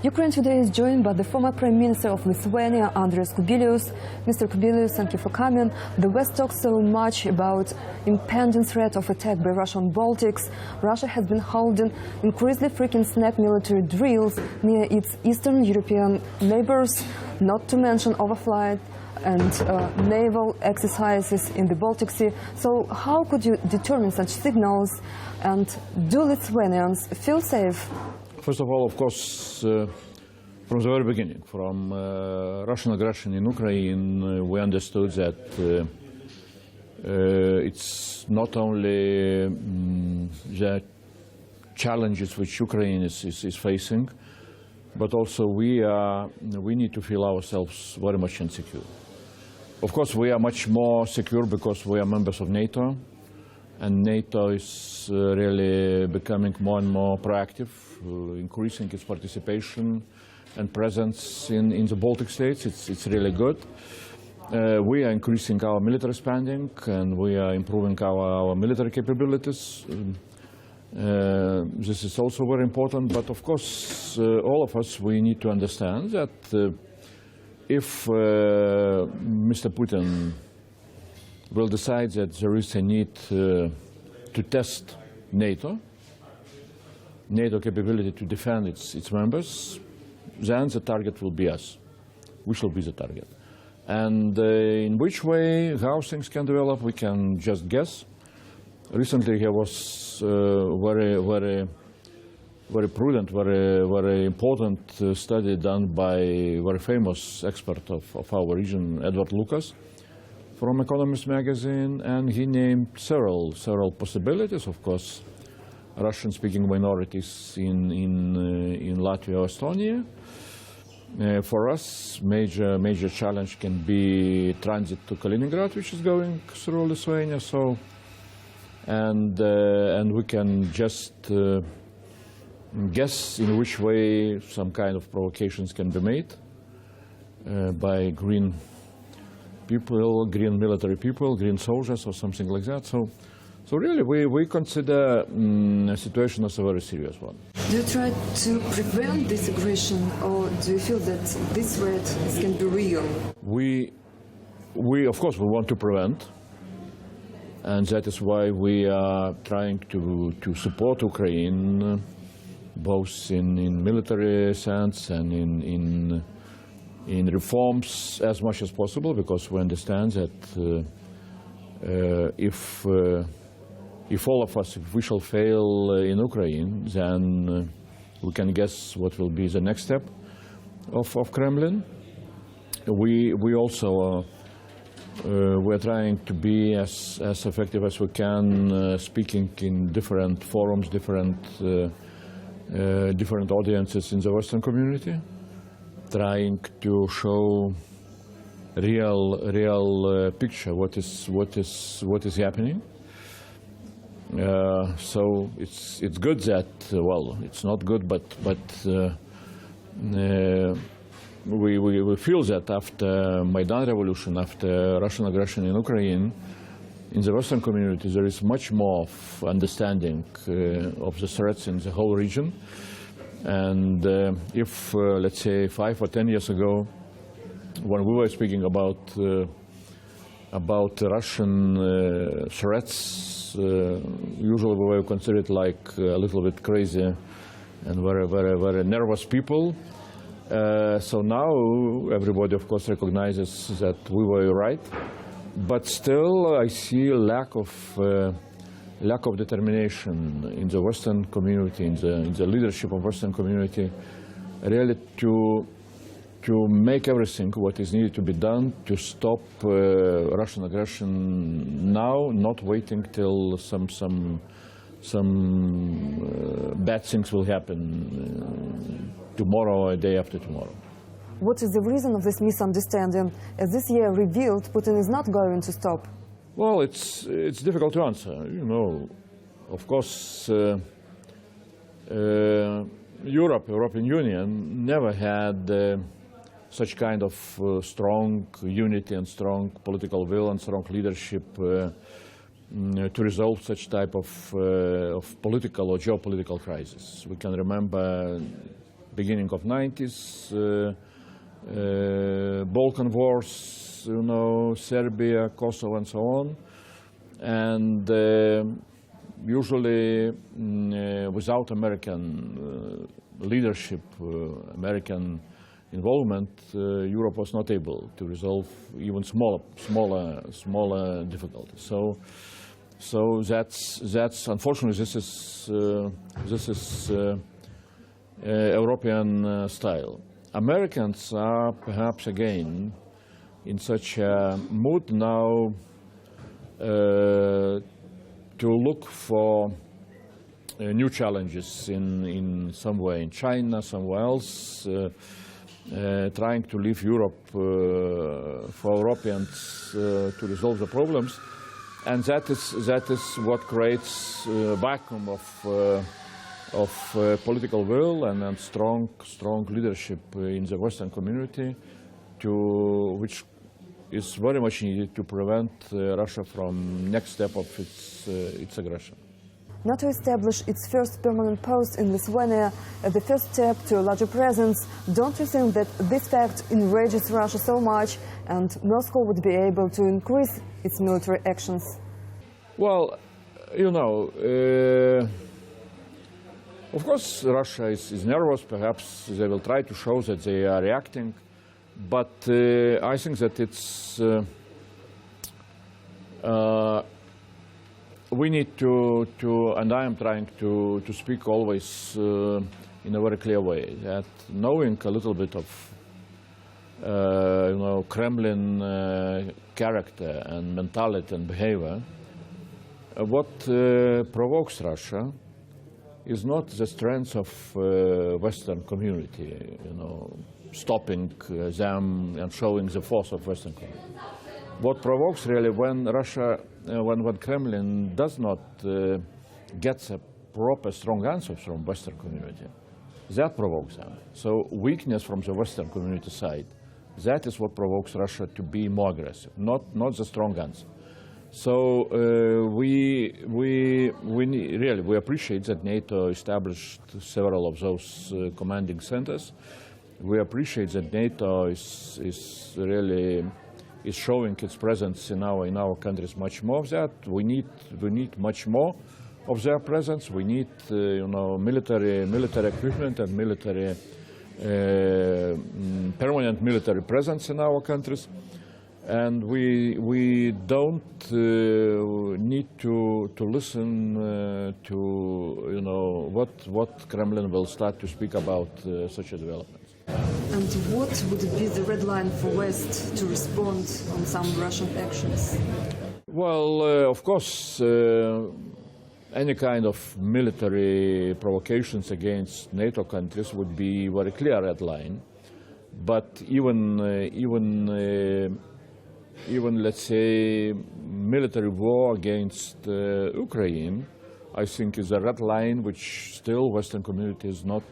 Ukraine today is joined by the former Prime Minister of Lithuania, Andrius Kubilius. Mr. Kubilius, thank you for coming. The West talks so much about impending threat of attack by Russia on Baltics. Russia has been holding increasingly frequent military drills near its Eastern European neighbours, not to mention overflight and naval exercises in the Baltic Sea. So how could you determine such signals, and do Lithuanians feel safe? First of all, of course, from the very beginning, from Russian aggression in Ukraine, we understood that it's not only the challenges which Ukraine is facing, but also we need to feel ourselves very much insecure. Of course, we are much more secure because we are members of NATO, and NATO is really becoming more and more proactive, increasing its participation and presence in the Baltic states. It's really good. We are increasing our military spending, and we are improving our military capabilities. This is also very important, but of course, all of us, we need to understand that if Mr. Putin will decide that there is a need to test NATO capability to defend its members, then the target will be us. We shall be the target. And in which way, how things can develop, we can just guess. Recently, there was very prudent, very important study done by a very famous expert of our region, Edward Lucas, from Economist magazine, and he named several possibilities. Of course, Russian-speaking minorities in Latvia or Estonia. For us, major challenge can be transit to Kaliningrad, which is going through Lithuania. So, and we can just guess in which way some kind of provocations can be made by green people, green military people, green soldiers, or something like that. So really, we consider the situation as a very serious one. Do you try to prevent this aggression, or do you feel that this threat can be real? We of course, we want to prevent, and that is why we are trying to support Ukraine, both in military sense and in reforms as much as possible, because we understand that if all of us, if we shall fail in Ukraine, then we can guess what will be the next step of Kremlin. We also we're trying to be as effective as we can, speaking in different forums, different audiences in the Western community, trying to show real picture what is happening. So it's good that, well, it's not good, but we feel that after Maidan revolution, after Russian aggression in Ukraine, in the Western community there is much more of understanding of the threats in the whole region. And if, let's say, 5 or 10 years ago, when we were speaking about Russian threats, usually we were considered like a little bit crazy and very nervous people. So now everybody, of course, recognizes that we were right, but still I see a lack of determination in the Western community, in the leadership of Western community, really to make everything what is needed to be done to stop Russian aggression now, not waiting till some bad things will happen tomorrow or a day after tomorrow. What is the reason of this misunderstanding? As this year revealed, Putin is not going to stop. Well, it's difficult to answer. You know, of course, European Union never had such kind of strong unity and strong political will and strong leadership to resolve such type of political or geopolitical crisis. We can remember beginning of 90s, Balkan wars, you know, Serbia, Kosovo, and so on, and usually without American leadership, American involvement, Europe was not able to resolve even smaller difficulties. So that's unfortunately this is European style. Americans are perhaps again in such a mood now to look for new challenges in some way, in China, somewhere else, trying to leave Europe for Europeans to resolve the problems, and that is what creates a vacuum of political will and strong leadership in the Western community, which is very much needed to prevent Russia from next step of its aggression. NATO established its first permanent post in Lithuania as the first step to a larger presence. Don't you think that this fact enrages Russia so much and Moscow would be able to increase its military actions? Well, you know, of course Russia is nervous. Perhaps they will try to show that they are reacting. But I think that it's we need to, and I am trying to speak always in a very clear way, that knowing a little bit of you know, Kremlin character and mentality and behavior, what provokes Russia is not the strength of Western community, you know, stopping them and showing the force of Western community. What provokes really when Russia, when Kremlin does not get a proper strong answer from Western community, that provokes them. So weakness from the Western community side, that is what provokes Russia to be more aggressive, not the strong answer. So we appreciate that NATO established several of those commanding centers. We appreciate that NATO is really showing its presence in our countries much more of that. We need much more of their presence. We need you know, military equipment and permanent military presence in our countries. And we don't need to listen to, you know, what Kremlin will start to speak about such a development. And what would be the red line for West to respond on some Russian actions? Well, of course, any kind of military provocations against NATO countries would be a very clear red line. But even let's say military war against Ukraine, I think is a red line which still Western community is not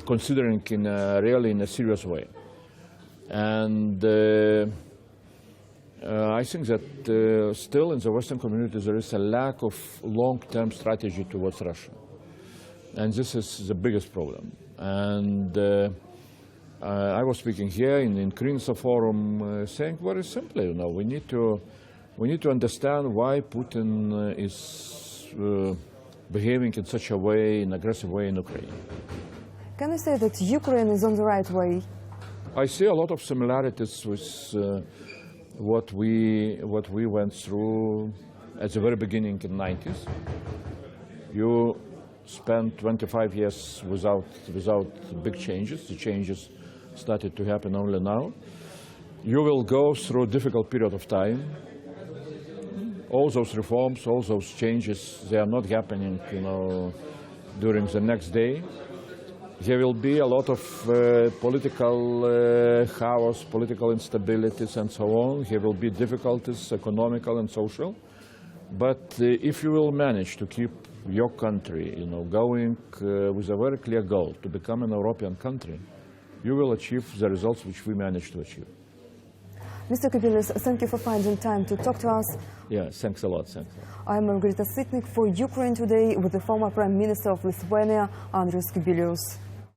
considering really in a serious way. And I think that still in the Western community there is a lack of long-term strategy towards Russia, and this is the biggest problem. And I was speaking here in Krynica forum, saying very simply, you know, we need to understand why Putin is behaving in such a way, in an aggressive way in Ukraine. Can you say that Ukraine is on the right way? I see a lot of similarities with what we went through at the very beginning in the 90s. You spent 25 years without big changes. The changes started to happen only now. You will go through a difficult period of time. All those reforms, all those changes, they are not happening, you know, during the next day. There will be a lot of political chaos, political instabilities, and so on. There will be difficulties, economical and social. But if you will manage to keep your country, you know, going with a very clear goal to become an European country, you will achieve the results which we managed to achieve. Mr. Kubilius, thank you for finding time to talk to us. Yeah, thanks a lot. Thanks. I'm Margarita Sitnik for Ukraine Today with the former Prime Minister of Lithuania, Andrius Kubilius.